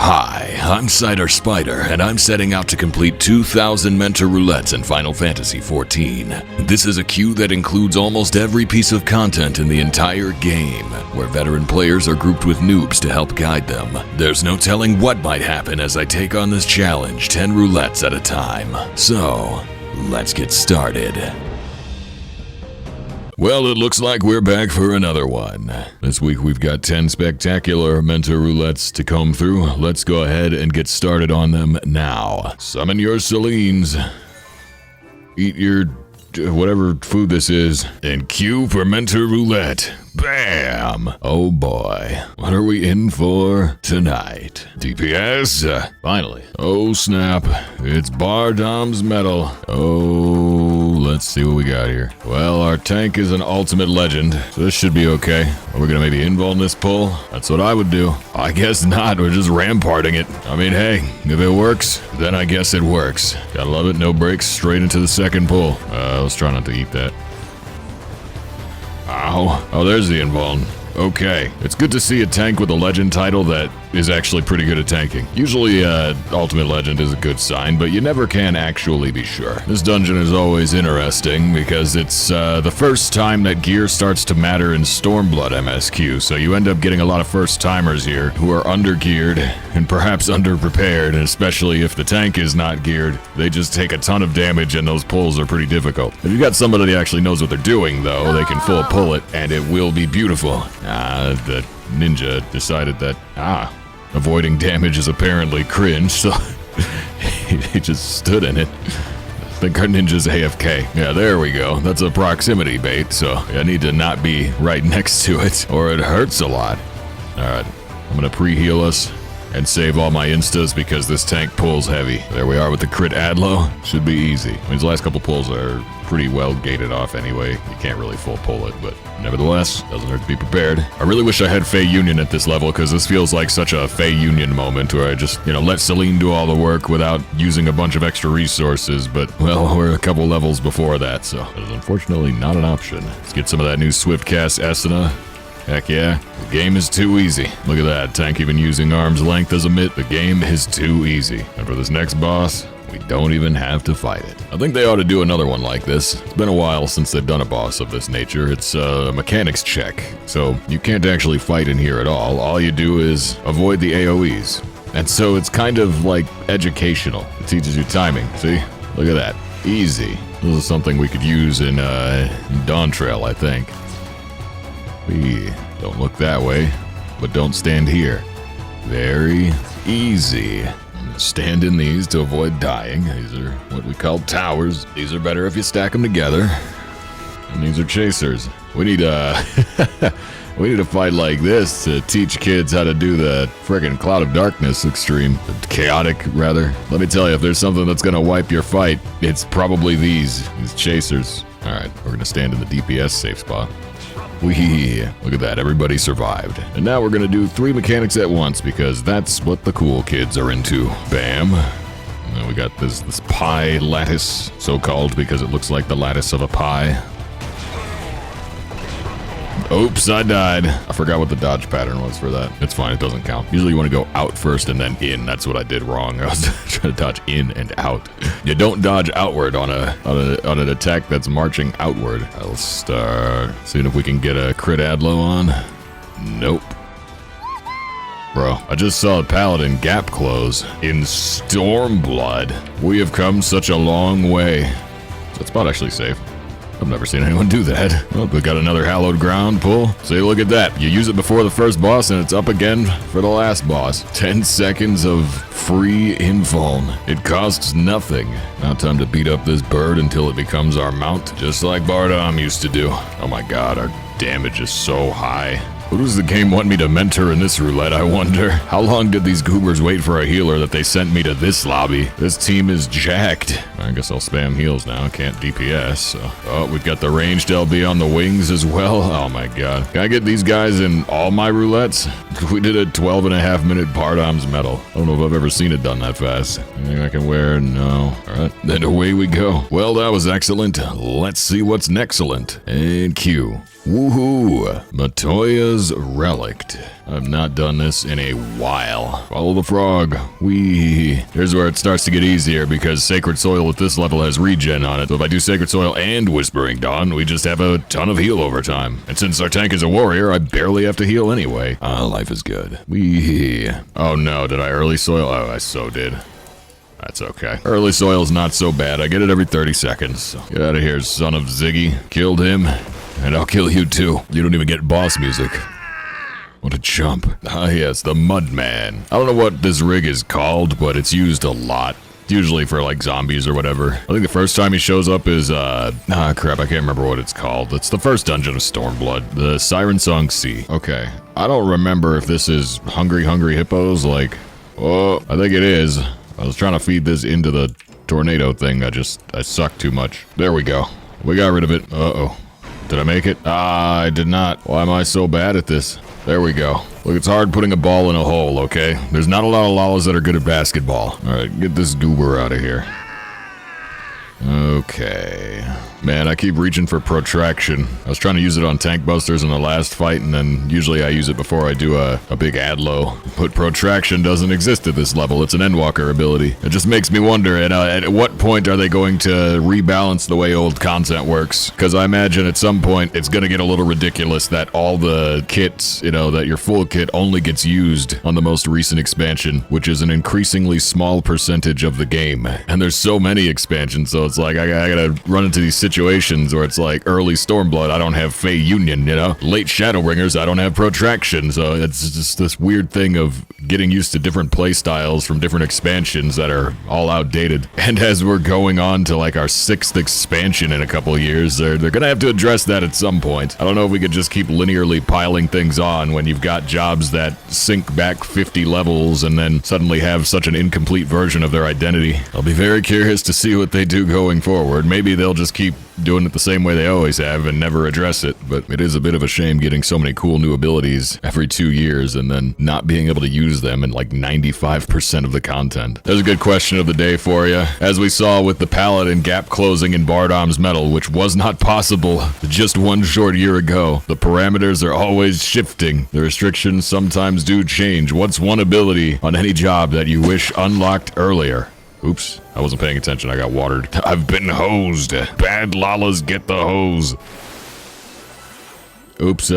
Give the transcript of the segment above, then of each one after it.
Hi, I'm Cider Spider, and I'm setting out to complete 2,000 Mentor Roulettes in Final Fantasy XIV. This is a queue that includes almost every piece of content in the entire game, where veteran players are grouped with noobs to help guide them. There's no telling what might happen as I take on this challenge 10 roulettes at a time. So, let's get started. Well, it looks like we're back for another one. This week we've got 10 spectacular Mentor Roulettes to comb through. Let's go ahead and get started on them now. Summon your Selines. Eat your whatever food this is. And queue for Mentor Roulette. Bam! Oh boy. What are we in for tonight? DPS? Finally. Oh snap. It's Bardam's Mettle. Oh, let's see what we got here. Well, our tank is an ultimate legend, so this should be okay. Are we gonna maybe invuln this pull? That's what I would do. I guess not. We're just ramparting it. I mean, hey, if it works, then I guess it works. Gotta love it. No breaks. Straight into the second pull. Let's try not to eat that. Ow. Oh, there's the invuln. Okay. It's good to see a tank with a legend title that is actually pretty good at tanking. Usually, ultimate legend is a good sign, but you never can actually be sure. This dungeon is always interesting because it's the first time that gear starts to matter in Stormblood MSQ, so you end up getting a lot of first-timers here who are under-geared and perhaps under-prepared, and especially if the tank is not geared, they just take a ton of damage and those pulls are pretty difficult. If you got somebody that actually knows what they're doing, though, they can full pull it, and it will be beautiful. The ninja decided that, avoiding damage is apparently cringe, so he just stood in it. I think our ninja's AFK. Yeah, there we go. That's a proximity bait, so I need to not be right next to it, or it hurts a lot. Alright, I'm gonna pre-heal us and save all my instas because this tank pulls heavy. There we are with the crit adlo. Should be easy. I mean, these last couple pulls are pretty well gated off anyway. You can't really full pull it, but nevertheless, doesn't hurt to be prepared. I really wish I had Fey Union at this level because this feels like such a Fey Union moment where I just, let Celine do all the work without using a bunch of extra resources, but, well, we're a couple levels before that, so that is unfortunately not an option. Let's get some of that new Swiftcast Esuna. Heck yeah, the game is too easy. Look at that, tank even using arm's length as a mitt. The game is too easy. And for this next boss, we don't even have to fight it. I think they ought to do another one like this. It's been a while since they've done a boss of this nature. It's a mechanics check, so you can't actually fight in here at all. All you do is avoid the AoEs. And so it's kind of like educational. It teaches you timing, see? Look at that, easy. This is something we could use in Dawn Trail, I think. Don't look that way, but don't stand here. Very easy. Stand in these to avoid dying. These are what we call towers. These are better if you stack them together. And these are chasers. We need we need a fight like this to teach kids how to do the friggin' Cloud of Darkness extreme. Chaotic, rather. Let me tell you, if there's something that's gonna wipe your fight, it's probably these chasers. Alright, we're gonna stand in the DPS safe spot. Look at that, everybody survived. And now we're gonna do 3 mechanics at once because that's what the cool kids are into. Bam. And then we got this pie lattice, so-called because it looks like the lattice of a pie. Oops, I died. I forgot what the dodge pattern was for that. It's fine, it doesn't count. Usually you want to go out first and then in. That's what I did wrong. I was trying to dodge in and out. You don't dodge outward on an attack that's marching outward. I'll start seeing if we can get a crit adlo on. Nope. Bro, I just saw a paladin gap close in Stormblood. We have come such a long way. Is that spot actually safe? I've never seen anyone do that. Well, we got another hallowed ground pull. See, look at that. You use it before the first boss and it's up again for the last boss. 10 seconds of free invuln. It costs nothing. Now time to beat up this bird until it becomes our mount, just like Bardam used to do. Oh my god, our damage is so high. What does the game want me to mentor in this roulette, I wonder? How long did these goobers wait for a healer that they sent me to this lobby? This team is jacked. I guess I'll spam heals now, can't DPS, so. Oh, we've got the ranged LB on the wings as well. Oh my god. Can I get these guys in all my roulettes? We did a 12.5 minute Bardam's Mettle. I don't know if I've ever seen it done that fast. Anything I can wear? No. Alright, then away we go. Well, that was excellent. Let's see what's nexcellent. And Q. Woohoo! Matoya's Lala's Relict. I've not done this in a while. Follow the frog. Here's where it starts to get easier because Sacred Soil at this level has regen on it. So if I do Sacred Soil and Whispering Dawn, we just have a ton of heal over time. And since our tank is a warrior, I barely have to heal anyway. Life is good. Oh no, did I early soil? Oh, I so did. That's okay. Early soil's not so bad. I get it every 30 seconds. So get out of here, son of Ziggy. Killed him, and I'll kill you too. You don't even get boss music. What a chump. Ah yes, the Mudman. I don't know what this rig is called, but it's used a lot. Usually for like zombies or whatever. I think the first time he shows up is, crap, I can't remember what it's called. It's the first dungeon of Stormblood, the Siren Song Sea. Okay, I don't remember if this is Hungry Hippos, like, oh, I think it is. I was trying to feed this into the tornado thing, I suck too much. There we go. We got rid of it. Uh-oh. Did I make it? I did not. Why am I so bad at this? There we go. Look, it's hard putting a ball in a hole, okay? There's not a lot of Lalas that are good at basketball. Alright, get this goober out of here. Okay. Man, I keep reaching for protraction. I was trying to use it on tank busters in the last fight, and then usually I use it before I do a big adlo. But protraction doesn't exist at this level. It's an endwalker ability. It just makes me wonder, at what point are they going to rebalance the way old content works? Because I imagine at some point it's going to get a little ridiculous that all the kits, that your full kit only gets used on the most recent expansion, which is an increasingly small percentage of the game. And there's so many expansions, so it's like I gotta run into these situations where it's like early Stormblood, I don't have Fey Union, Late Shadowbringers, I don't have Protraction, so it's just this weird thing of getting used to different play styles from different expansions that are all outdated. And as we're going on to like our 6th expansion in a couple years, they're gonna have to address that at some point. I don't know if we could just keep linearly piling things on when you've got jobs that sink back 50 levels and then suddenly have such an incomplete version of their identity. I'll be very curious to see what they do going forward. Maybe they'll just keep doing it the same way they always have and never address it, but it is a bit of a shame getting so many cool new abilities every 2 years and then not being able to use them in like 95% of the content. There's a good question of the day for you. As we saw with the Paladin gap closing in Bardam's Mettle, which was not possible just one short year ago, the parameters are always shifting. The restrictions sometimes do change. What's one ability on any job that you wish unlocked earlier? Oops, I wasn't paying attention, I got watered. I've been hosed. Bad Lalas get the hose. Oops,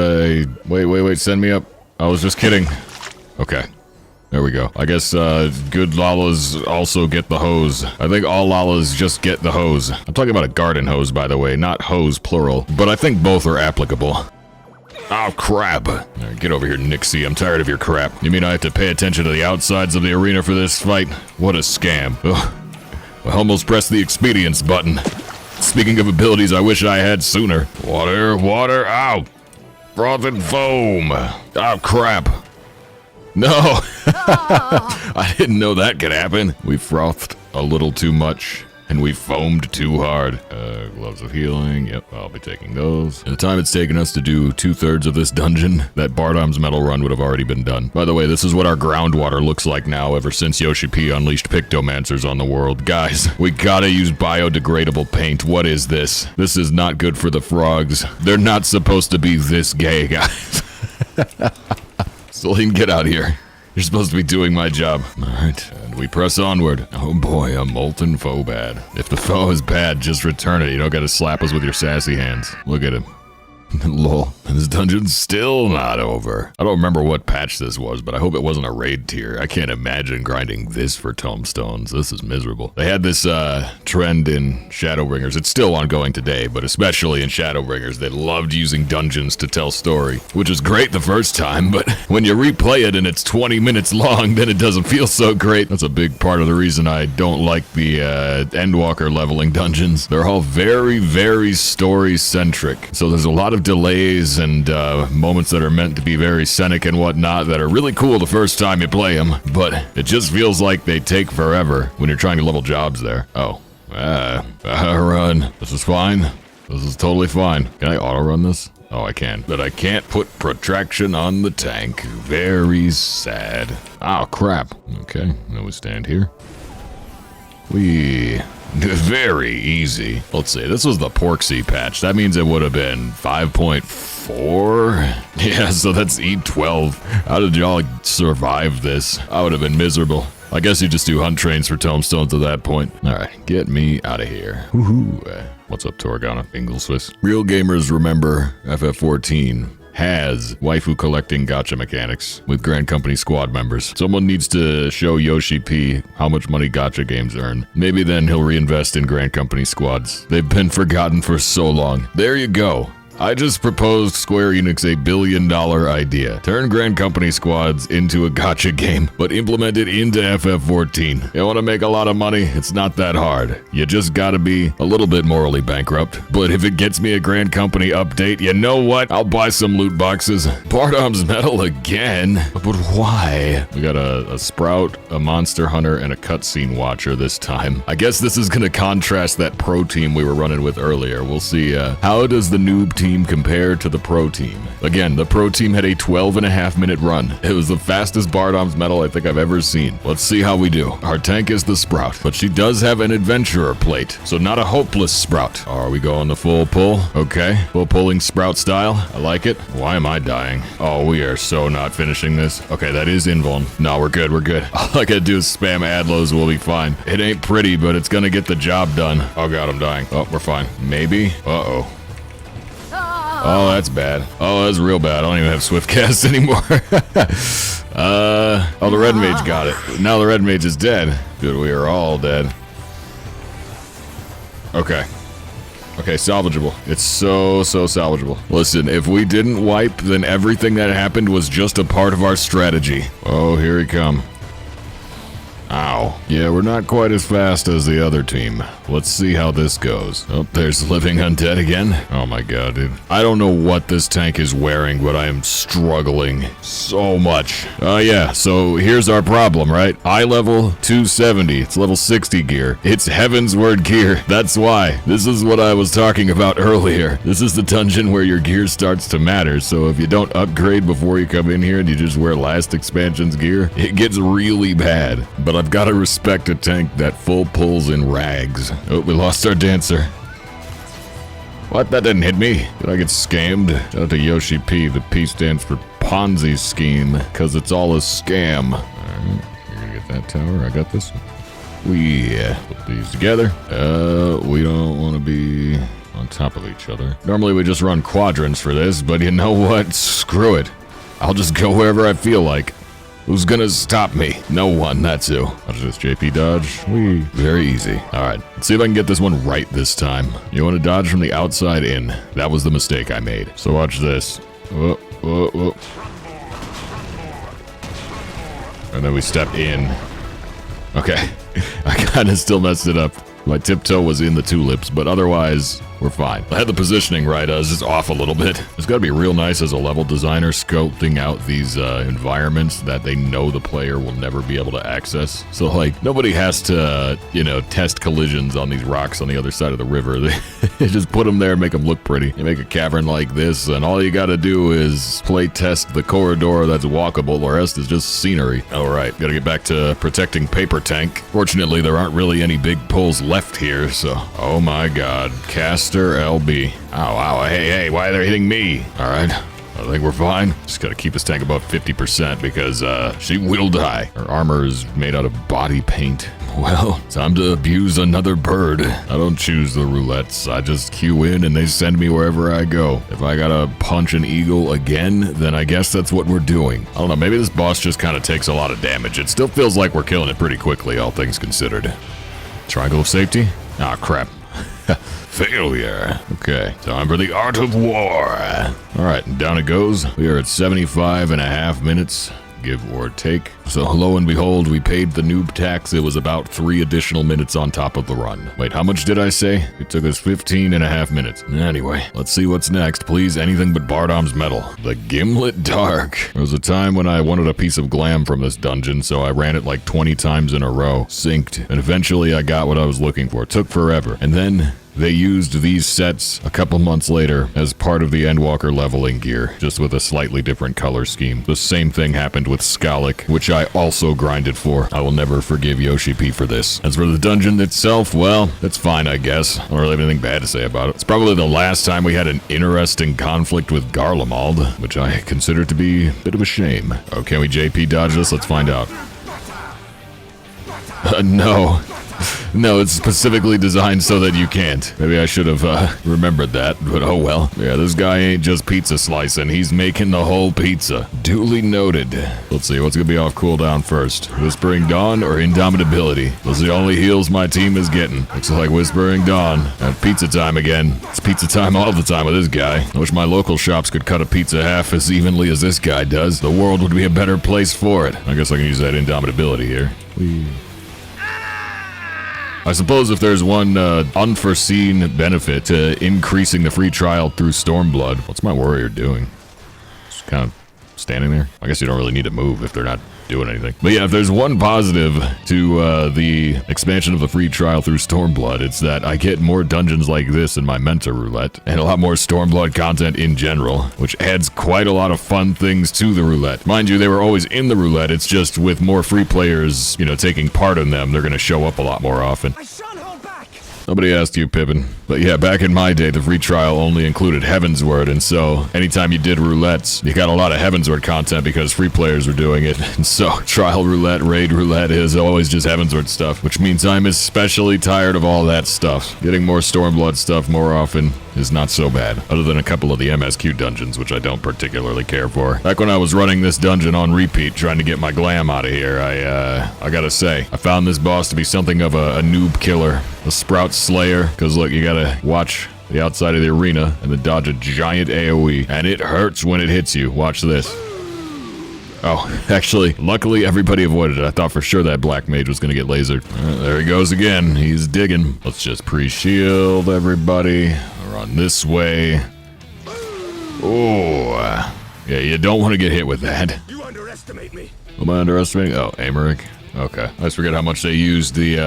wait, send me up. I was just kidding. Okay, there we go. I guess, good Lalas also get the hose. I think all Lalas just get the hose. I'm talking about a garden hose, by the way, not hose plural, but I think both are applicable. Oh, crap. Right, get over here, Nixie. I'm tired of your crap. You mean I have to pay attention to the outsides of the arena for this fight? What a scam. Ugh. I almost pressed the expedience button. Speaking of abilities I wish I had sooner. Water, ow! Frothing foam. Oh, crap. No! I didn't know that could happen. We frothed a little too much. And we foamed too hard. Gloves of healing. Yep, I'll be taking those. In the time it's taken us to do 2/3 of this dungeon, that Bardam's Mettle run would have already been done. By the way, this is what our groundwater looks like now ever since Yoshi P unleashed Pictomancers on the world. Guys, we gotta use biodegradable paint. What is this? This is not good for the frogs. They're not supposed to be this gay, guys. Celine, get out here. You're supposed to be doing my job. Alright, and we press onward. Oh boy, a molten foe bad. If the foe is bad, just return it. You don't gotta slap us with your sassy hands. Look at him. Lol. And this dungeon's still not over. I don't remember what patch this was, but I hope it wasn't a raid tier. I can't imagine grinding this for tomestones. This is miserable. They had this trend in Shadowbringers. It's still ongoing today, but especially in Shadowbringers, they loved using dungeons to tell story, which is great the first time, but when you replay it and it's 20 minutes long, then it doesn't feel so great. That's a big part of the reason I don't like the Endwalker leveling dungeons. They're all very, very story-centric. So there's a lot of delays and moments that are meant to be very scenic and whatnot that are really cool the first time you play them, but it just feels like they take forever when you're trying to level jobs there. Oh, run. This is fine. This is totally fine. Can I auto-run this? Oh, I can. But I can't put protraction on the tank. Very sad. Oh, crap. Okay, now we stand here. Very easy. Let's see, this was the Porksy patch. That means it would have been 5.4. Yeah, so that's E12. How did y'all survive this? I would have been miserable. I guess you just do hunt trains for tomestones at that point. All right, get me out of here. Woohoo. What's up, Torgana? Ingleswiss. Real gamers remember FF14 has waifu collecting gacha mechanics with Grand Company squad members. Someone needs to show Yoshi P how much money gacha games earn. Maybe then he'll reinvest in Grand Company squads. They've been forgotten for so long. There you go. I just proposed Square Enix a $1 billion idea. Turn Grand Company squads into a gacha game, but implement it into FF14. You want to make a lot of money? It's not that hard. You just gotta be a little bit morally bankrupt. But if it gets me a Grand Company update, you know what? I'll buy some loot boxes. Bardam's Mettle again? But why? We got a Sprout, a Monster Hunter, and a Cutscene Watcher this time. I guess this is gonna contrast that pro team we were running with earlier. We'll see, how does the noob team compare to the pro team? Again, the pro team had a 12.5-minute run. It was the fastest Bardam's Mettle I think I've ever seen. Let's see how we do. Our tank is the Sprout, but she does have an adventurer plate, so not a hopeless Sprout. Are we going the full pull? Okay, full pulling Sprout style. I like it. Why am I dying? Oh, we are so not finishing this. Okay, that is invuln. No, we're good, we're good. All I gotta do is spam adlos, we'll be fine. It ain't pretty, but it's gonna get the job done. Oh god, I'm dying. Oh, we're fine. Maybe? Uh-oh. Oh, that's bad. Oh, that's real bad. I don't even have swift cast anymore. Oh, the red mage got it. Now the red mage is dead. Dude, we are all dead. Okay. Okay, salvageable. It's so salvageable. Listen, if we didn't wipe, then everything that happened was just a part of our strategy. Oh, here he come. Ow. Yeah, we're not quite as fast as the other team. Let's see how this goes. Oh, there's living undead again. Oh my god, dude. I don't know what this tank is wearing, but I am struggling so much. Yeah, so here's our problem, right? Eye level 270. It's level 60 gear. It's Heaven's Word gear. That's why. This is what I was talking about earlier. This is the dungeon where your gear starts to matter, so if you don't upgrade before you come in here and you just wear last expansion's gear, it gets really bad. But I've got to respect a tank that full pulls in rags. Oh, we lost our dancer. What? That didn't hit me. Did I get scammed? Shout out to Yoshi P. The P stands for Ponzi scheme, because it's all a scam. Alright, you're gonna get that tower. I got this one. We put these together. We don't want to be on top of each other. Normally we just run quadrants for this, but you know what? Screw it. I'll just go wherever I feel like. Who's gonna stop me? No one, that's who. I'll just JP dodge. Very easy. Alright, let's see if I can get this one right this time. You want to dodge from the outside in. That was the mistake I made. So watch this. Whoa, whoa, whoa. And then we step in. Okay, I kind of still messed it up. My tiptoe was in the tulips, but otherwise, we're fine. I had the positioning right, I was just off a little bit. It's gotta be real nice as a level designer scoping out these environments that they know the player will never be able to access. So like, nobody has to, you know, test collisions on these rocks on the other side of the river. They just put them there and make them look pretty. You make a cavern like this, and all you gotta do is play test the corridor that's walkable. The rest is just scenery. Alright, gotta get back to protecting Paper Tank. Fortunately, there aren't really any big pulls left here, so... Oh my god. Caster LB. Ow, ow, hey, why are they hitting me? Alright, I think we're fine. Just gotta keep this tank above 50% because, she will die. Her armor is made out of body paint. Well, time to abuse another bird. I don't choose the roulettes. I just queue in and they send me wherever I go. If I gotta punch an eagle again, then I guess that's what we're doing. I don't know, maybe this boss just kind of takes a lot of damage. It still feels like we're killing it pretty quickly, all things considered. Triangle of safety? Ah, crap. Failure. Okay, time for the art of war. Alright, down it goes. We are at 75.5 minutes, give or take. So lo and behold, we paid the noob tax. It was about 3 additional minutes on top of the run. Wait, how much did I say? It took us 15.5 minutes. Anyway, let's see what's next. Please, anything but Bardam's Mettle. The Ghimlyt Dark. There was a time when I wanted a piece of glam from this dungeon, so I ran it like 20 times in a row. Synced. And eventually I got what I was looking for. It took forever. And then they used these sets a couple months later as part of the Endwalker leveling gear, just with a slightly different color scheme. The same thing happened with Skalik, which I also grinded for. I will never forgive Yoshi P for this. As for the dungeon itself, well, it's fine, I guess. I don't really have anything bad to say about it. It's probably the last time we had an interesting conflict with Garlemald, which I consider to be a bit of a shame. Oh, can we JP dodge this? Let's find out. No. No, it's specifically designed so that you can't. Maybe I should have remembered that, but oh well. Yeah, this guy ain't just pizza slicing, he's making the whole pizza. Duly noted. Let's see, what's gonna be off cooldown first? Whispering Dawn or Indomitability? Those are the only heals my team is getting. Looks like Whispering Dawn. And pizza time again. It's pizza time all the time with this guy. I wish my local shops could cut a pizza half as evenly as this guy does. The world would be a better place for it. I guess I can use that Indomitability here. I suppose if there's one unforeseen benefit to increasing the free trial through Stormblood, what's my warrior doing? Just kind of standing there? I guess you don't really need to move if they're not doing anything. But yeah, if there's one positive to the expansion of the free trial through Stormblood, it's that I get more dungeons like this in my Mentor Roulette, and a lot more Stormblood content in general, which adds quite a lot of fun things to the roulette. Mind you, they were always in the roulette, it's just with more free players, you know, taking part in them, they're gonna show up a lot more often. Nobody asked you, Pippin. But yeah, back in my day, the free trial only included Heavensward, and so anytime you did roulettes, you got a lot of Heavensward content because free players were doing it. And so trial roulette, raid roulette is always just Heavensward stuff, which means I'm especially tired of all that stuff. Getting more Stormblood stuff more often is not so bad, other than a couple of the MSQ dungeons, which I don't particularly care for. Back when I was running this dungeon on repeat, trying to get my glam out of here, I gotta say, I found this boss to be something of a noob killer, a Sprout Slayer, because look, you gotta watch the outside of the arena and then dodge a giant AoE, and it hurts when it hits you. Watch this. Oh, actually, luckily everybody avoided it. I thought for sure that black mage was gonna get lasered. There he goes again. He's digging. Let's just pre-shield everybody. Run this way. Oh, yeah, you don't want to get hit with that. You underestimate me. Am I underestimating? Oh, Amaric. Okay. I just forget how much they used the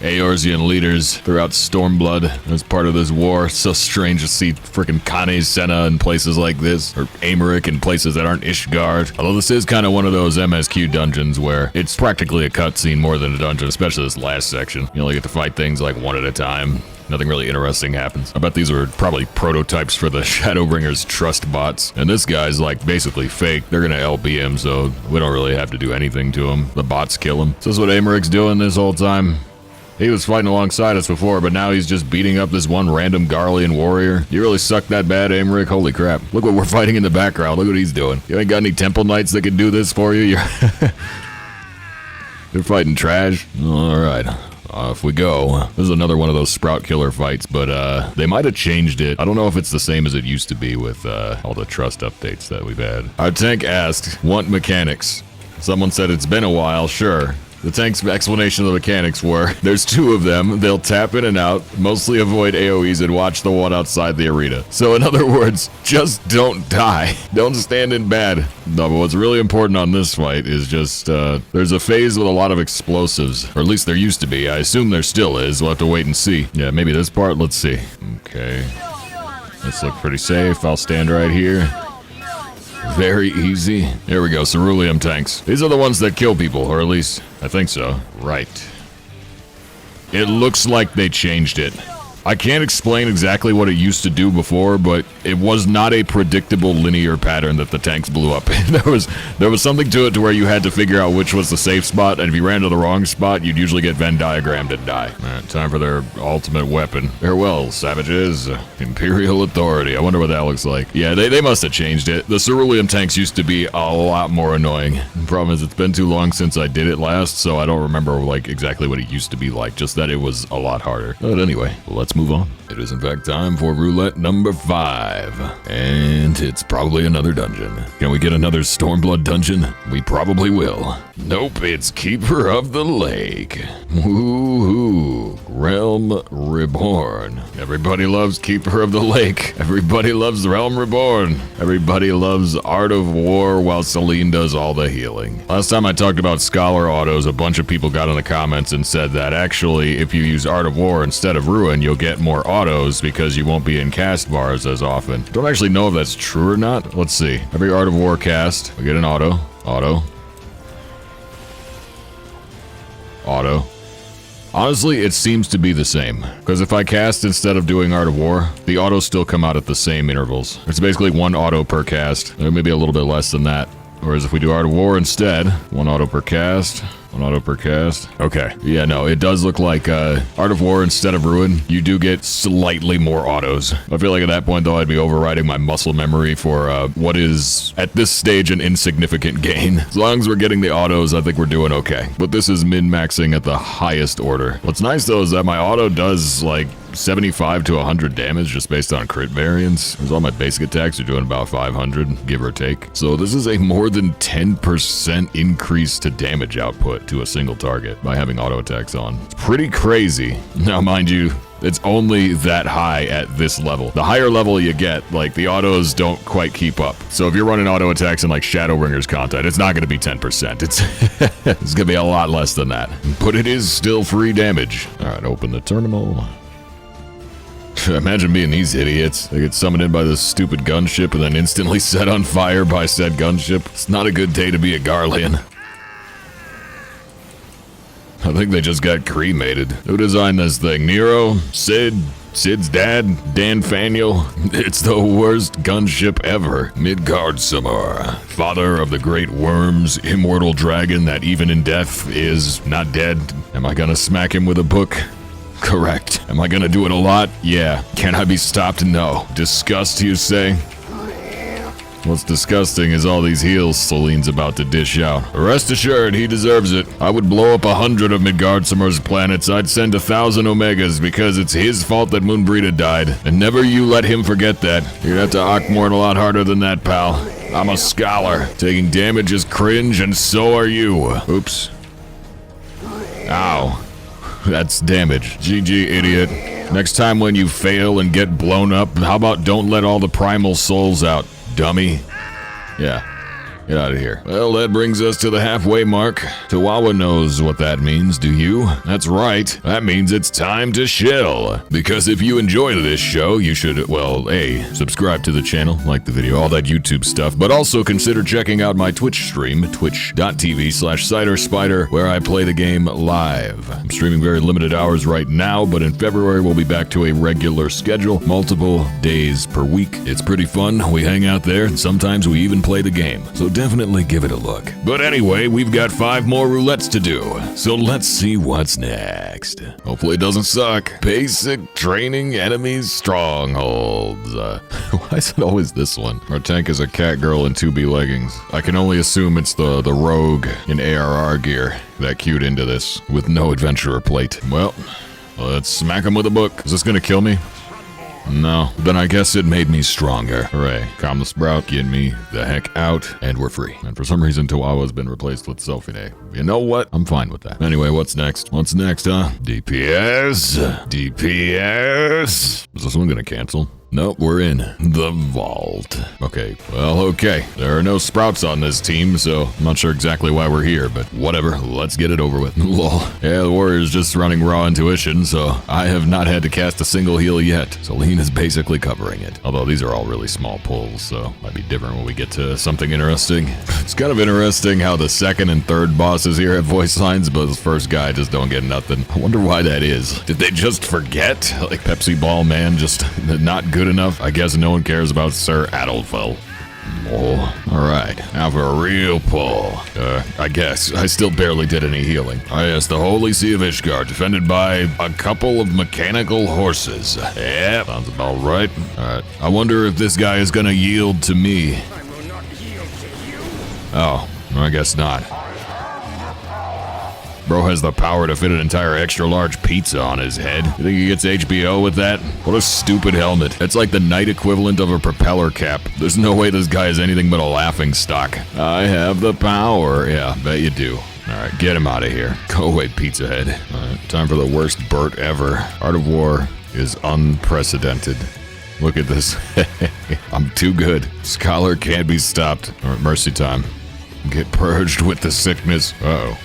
Eorzean leaders throughout Stormblood as part of this war. It's so strange to see frickin' Kane Senna in places like this, or Amaric in places that aren't Ishgard. Although this is kind of one of those MSQ dungeons where it's practically a cutscene more than a dungeon, especially this last section. You only get to fight things like one at a time. Nothing really interesting happens. I bet these are probably prototypes for the Shadowbringers trust bots. And this guy's like basically fake. They're gonna LB him, so we don't really have to do anything to him. The bots kill him. So this is what Amaric's doing this whole time. He was fighting alongside us before, but now he's just beating up this one random Garlean warrior. You really suck that bad, Amaric? Holy crap. Look what we're fighting in the background. Look what he's doing. You ain't got any Temple Knights that can do this for you? You're fighting trash? Alright. Off we go. This is another one of those Sprout Killer fights, but they might have changed it. I don't know if it's the same as it used to be with all the trust updates that we've had. Our tank asked, want mechanics. Someone said it's been a while, sure. The tank's explanation of the mechanics were, there's two of them, they'll tap in and out, mostly avoid AoEs and watch the one outside the arena. So in other words, just don't die. Don't stand in bad. No, but what's really important on this fight is just, there's a phase with a lot of explosives, or at least there used to be. I assume there still is, we'll have to wait and see. Yeah, maybe this part, let's see. Okay. This looks pretty safe, I'll stand right here. Very easy. Here we go, ceruleum tanks. These are the ones that kill people, or at least, I think so. Right. It looks like they changed it. I can't explain exactly what it used to do before, but it was not a predictable linear pattern that the tanks blew up. there was something to it to where you had to figure out which was the safe spot, and if you ran to the wrong spot, you'd usually get Venn diagrammed and die. Alright, time for their ultimate weapon. Farewell, savages. Imperial authority. I wonder what that looks like. Yeah, they must have changed it. The ceruleum tanks used to be a lot more annoying. The problem is it's been too long since I did it last, so I don't remember like exactly what it used to be like, just that it was a lot harder. But anyway, let's move on. It is in fact time for roulette number 5. And it's probably another dungeon. Can we get another Stormblood dungeon? We probably will. Nope, it's Keeper of the Lake. Woohoo. Realm Reborn. Everybody loves Keeper of the Lake. Everybody loves Realm Reborn. Everybody loves Art of War while Celine does all the healing. Last time I talked about Scholar autos, a bunch of people got in the comments and said that actually if you use Art of War instead of Ruin, you'll get more autos because you won't be in cast bars as often. Don't actually know if that's true or not. Let's see. Every Art of War cast, we get an auto. Honestly, it seems to be the same, because if I cast instead of doing Art of War, the autos still come out at the same intervals. It's basically 1 auto per cast, or maybe a little bit less than that. Whereas if we do Art of War instead, 1 auto per cast, 1 auto per cast. Okay, yeah, no, it does look like Art of War instead of Ruin, you do get slightly more autos. I feel like at that point, though, I'd be overriding my muscle memory for what is, at this stage, an insignificant gain. As long as we're getting the autos, I think we're doing okay. But this is min-maxing at the highest order. What's nice, though, is that my auto does, like, 75 to 100 damage just based on crit variance. Because all my basic attacks are doing about 500, give or take. So this is a more than 10% increase to damage output to a single target by having auto attacks on. It's pretty crazy. Now, mind you, it's only that high at this level. The higher level you get, like, the autos don't quite keep up. So if you're running auto attacks in, like, Shadowbringers content, it's not going to be 10%. It's going to be a lot less than that. But it is still free damage. All right, open the terminal. Imagine being these idiots. They get summoned in by this stupid gunship and then instantly set on fire by said gunship. It's not a good day to be a Garlean. I think they just got cremated. Who designed this thing? Nero? Sid? Sid's dad? Dan Faniel? It's the worst gunship ever. Midgardsormr, father of the great worms, immortal dragon that even in death is not dead. Am I gonna smack him with a book? Correct. Am I gonna do it a lot? Yeah. Can I be stopped? No. Disgust, you say? What's disgusting is all these heals Celine's about to dish out. Rest assured, he deserves it. I would blow up 100 of Midgardsormr's planets. I'd send 1,000 Omegas because it's his fault that Moonbrita died. And never you let him forget that. You'd have to Ockmort a lot harder than that, pal. I'm a scholar. Taking damage is cringe, and so are you. Oops. Ow. That's damage. GG, idiot. Next time when you fail and get blown up, how about don't let all the primal souls out, dummy? Yeah. Get out of here. Well, that brings us to the halfway mark. Chihuahua knows what that means, do you? That's right. That means it's time to shill. Because if you enjoy this show, you should, well, A, subscribe to the channel, like the video, all that YouTube stuff, but also consider checking out my Twitch stream, twitch.tv/CiderSpider, where I play the game live. I'm streaming very limited hours right now, but in February we'll be back to a regular schedule, multiple days per week. It's pretty fun. We hang out there, and sometimes we even play the game. So definitely give it a look. But anyway, we've got 5 more roulettes to do, so let's see what's next. Hopefully it doesn't suck. Basic training enemies strongholds. Why is it always this one? Our tank is a cat girl in 2B leggings. I can only assume it's the rogue in ARR gear that queued into this with no adventurer plate. Well, let's smack him with a book. Is this gonna kill me? No, then I guess it made me stronger. Hooray. Calm the Sprout, get me the heck out, and we're free. And for some reason, Chihuahua's been replaced with Selfie. You know what? I'm fine with that. Anyway, what's next? What's next, huh? DPS? DPS? Is this one gonna cancel? Nope, we're in the vault. Okay, well, okay. There are no sprouts on this team, so I'm not sure exactly why we're here, but whatever, let's get it over with. Lol. Yeah, the warrior's just running raw intuition, so I have not had to cast a single heal yet. Celine is basically covering it. Although these are all really small pulls, so might be different when we get to something interesting. It's kind of interesting how the second and third bosses here have voice lines, but the first guy just don't get nothing. I wonder why that is. Did they just forget? Like Pepsi Ball Man just not good enough? I guess no one cares about Sir Adolfo. Oh, alright, now for a real pull. I guess. I still barely did any healing. Yes, the Holy Sea of Ishgard, defended by a couple of mechanical horses. Yeah, sounds about right. Alright, I wonder if this guy is gonna yield to me. I will not yield to you. Oh, I guess not. Bro has the power to fit an entire extra large pizza on his head. You think he gets HBO with that? What a stupid helmet. It's like the knight equivalent of a propeller cap. There's no way this guy is anything but a laughing stock. I have the power. Yeah, bet you do. Alright, get him out of here. Go away, pizza head. Alright, time for the worst Burt ever. Art of War is unprecedented. Look at this. I'm too good. Scholar can't be stopped. Alright, mercy time. Get purged with the sickness. Uh-oh.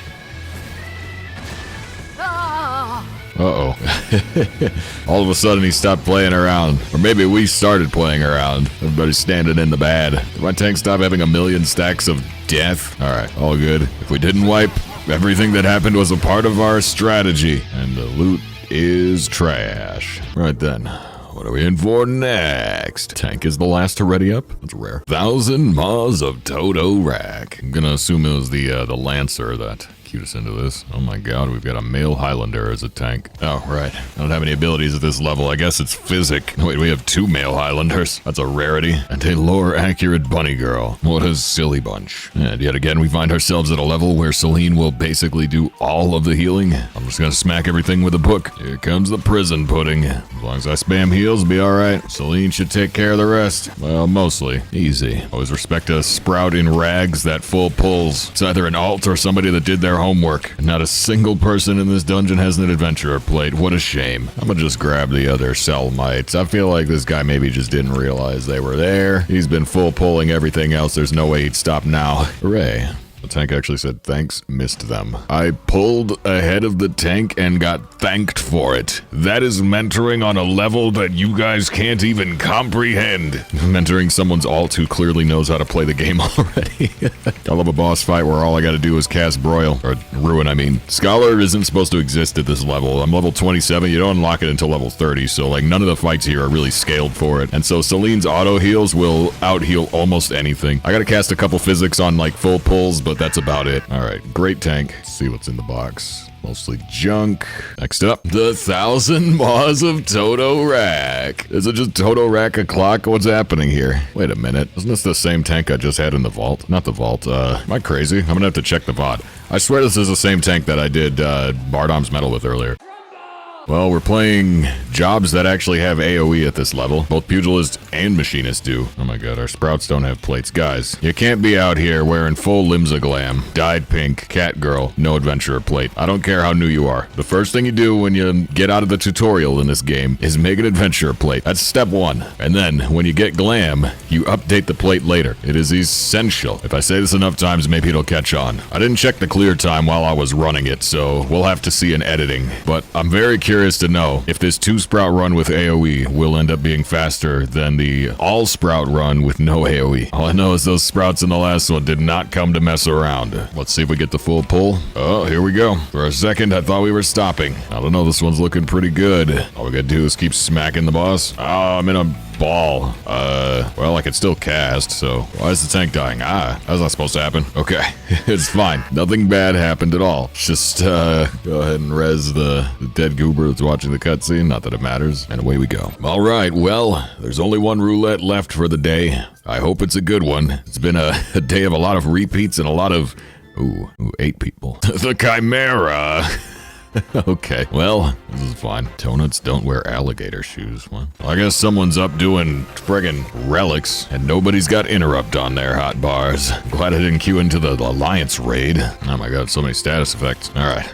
Uh-oh. All of a sudden he stopped playing around. Or maybe we started playing around. Everybody's standing in the bad. Did my tank stop having a million stacks of death? Alright, all good. If we didn't wipe, everything that happened was a part of our strategy. And the loot is trash. Right then. What are we in for next? Tank is the last to ready up. That's rare. 1,000 Maws of Toto-Rak. I'm gonna assume it was the Lancer that cued us into this. Oh my god, we've got a male Highlander as a tank. Oh, right. I don't have any abilities at this level. I guess it's physic. Wait, we have 2 male Highlanders. That's a rarity. And a lore-accurate bunny girl. What a silly bunch. And yet again, we find ourselves at a level where Celine will basically do all of the healing. I'm just gonna smack everything with a book. Here comes the prison pudding. As long as I spam heals, it'll be alright. Celine should take care of the rest. Well, mostly. Easy. Always respect a sprout in rags that full pulls. It's either an alt or somebody that did their homework. Not a single person in this dungeon has an adventurer plate. What a shame. I'm gonna just grab the other cell mites. I feel like this guy maybe just didn't realize they were there. He's been full pulling everything else. There's no way he'd stop now. Hooray. The tank actually said thanks, missed them. I pulled ahead of the tank and got thanked for it. That is mentoring on a level that you guys can't even comprehend. Mentoring someone's alt who clearly knows how to play the game already. I love a boss fight where all I gotta do is cast Broil. Or Ruin, I mean. Scholar isn't supposed to exist at this level. I'm level 27, you don't unlock it until level 30, so like none of the fights here are really scaled for it. And so Celine's auto heals will out heal almost anything. I gotta cast a couple physics on like full pulls, but that's about it. Alright, great tank. Let's see what's in the box. Mostly junk. Next up, the 1,000 Maws of Toto-Rak. Is it just Toto-Rak o'clock? What's happening here? Wait a minute. Isn't this the same tank I just had in the vault? Not the vault. Am I crazy? I'm gonna have to check the VOD. I swear this is the same tank that I did Bardam's Mettle with earlier. Well, we're playing jobs that actually have AoE at this level. Both Pugilist and Machinist do. Oh my god, our sprouts don't have plates. Guys, you can't be out here wearing full Limsa glam, dyed pink, cat girl, no adventurer plate. I don't care how new you are. The first thing you do when you get out of the tutorial in this game is make an adventurer plate. That's step 1. And then, when you get glam, you update the plate later. It is essential. If I say this enough times, maybe it'll catch on. I didn't check the clear time while I was running it, so we'll have to see in editing. But I'm very curious to know if this 2-sprout run with AoE will end up being faster than the all-sprout run with no AoE. All I know is those sprouts in the last one did not come to mess around. Let's see if we get the full pull. Oh, here we go. For a second, I thought we were stopping. I don't know, this one's looking pretty good. All we gotta do is keep smacking the boss. Oh, I'm in a ball. Well, I could still cast, so why is the tank dying? That's not supposed to happen. Okay, it's fine. Nothing bad happened at all. Just, go ahead and res the dead goober that's watching the cutscene. Not that it matters. And away we go. All right, well, there's only one roulette left for the day. I hope it's a good one. It's been a day of a lot of repeats and a lot of... Ooh, 8 people. The Chimera! Okay, well, this is fine. Tonuts don't wear alligator shoes. Well, I guess someone's up doing friggin' relics, and nobody's got interrupt on their hot bars. Glad I didn't queue into the Alliance raid. Oh my god, so many status effects. Alright.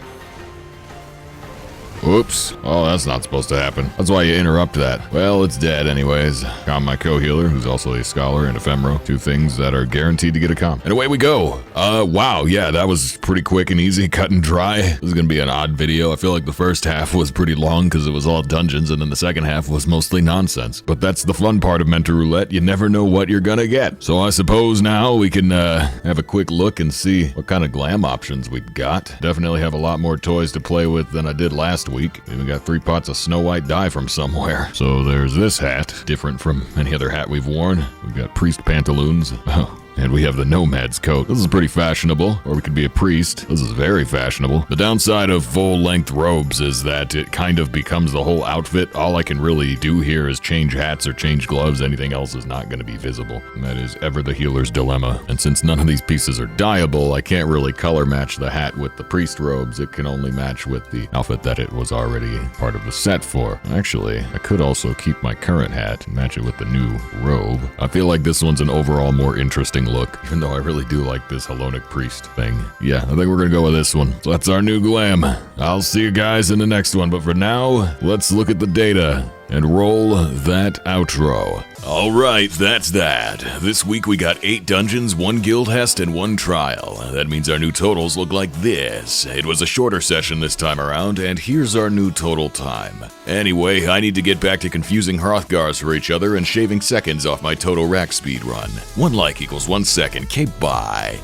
Whoops. Oh, that's not supposed to happen. That's why you interrupt that. Well, it's dead anyways. Calm my co-healer, who's also a scholar and ephemeral. 2 things that are guaranteed to get a calm. And away we go. Wow, yeah, that was pretty quick and easy, cut and dry. This is gonna be an odd video. I feel like the first half was pretty long because it was all dungeons, and then the second half was mostly nonsense. But that's the fun part of Mentor Roulette. You never know what you're gonna get. So I suppose now we can have a quick look and see what kind of glam options we've got. Definitely have a lot more toys to play with than I did last week. Even got 3 pots of Snow White dye from somewhere. So there's this hat, different from any other hat we've worn. We've got priest pantaloons. Oh. And we have the nomad's coat. This is pretty fashionable, or we could be a priest. This is very fashionable. The downside of full-length robes is that it kind of becomes the whole outfit. All I can really do here is change hats or change gloves. Anything else is not going to be visible. And that is ever the healer's dilemma. And since none of these pieces are dyeable, I can't really color match the hat with the priest robes. It can only match with the outfit that it was already part of the set for. Actually, I could also keep my current hat and match it with the new robe. I feel like this one's an overall more interesting look, even though I really do like this Hellonic Priest thing. Yeah, I think we're gonna go with this one. So that's our new glam. I'll see you guys in the next one, but for now, let's look at the data And roll that outro. Alright, that's that. This week we got 8 dungeons, 1 guildhest, and 1 trial. That means our new totals look like this. It was a shorter session this time around, and here's our new total time. Anyway, I need to get back to confusing Hrothgars for each other and shaving seconds off my Toto-Rak speedrun. 1 like equals 1 second. Okay, bye.